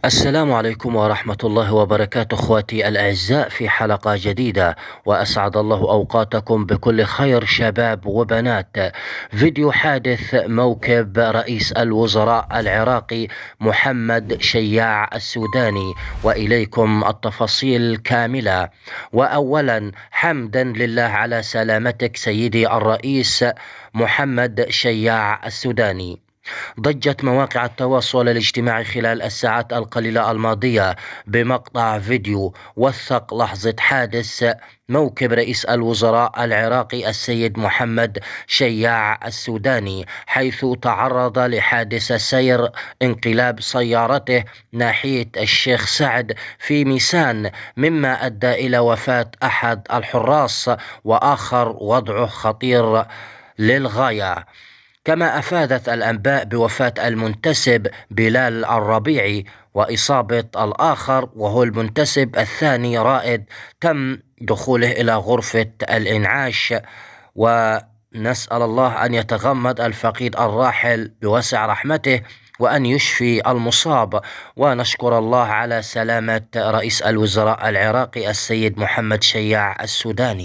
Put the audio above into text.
السلام عليكم ورحمة الله وبركاته اخواتي الأعزاء في حلقة جديدة، وأسعد الله أوقاتكم بكل خير شباب وبنات. فيديو حادث موكب رئيس الوزراء العراقي محمد شياع السوداني، وإليكم التفاصيل كاملة. وأولا حمدا لله على سلامتك سيدي الرئيس محمد شياع السوداني. ضجت مواقع التواصل الاجتماعي خلال الساعات القليلة الماضية بمقطع فيديو وثق لحظة حادث موكب رئيس الوزراء العراقي السيد محمد شياع السوداني، حيث تعرض لحادث سير انقلاب سيارته ناحية الشيخ سعد في ميسان، مما أدى إلى وفاة أحد الحراس وآخر وضعه خطير للغاية. كما أفادت الأنباء بوفاة المنتسب بلال الربيعي وإصابة الآخر وهو المنتسب الثاني رائد تم دخوله إلى غرفة الإنعاش. ونسأل الله أن يتغمد الفقيد الراحل بوسع رحمته وأن يشفي المصاب، ونشكر الله على سلامة رئيس الوزراء العراقي السيد محمد شياع السوداني.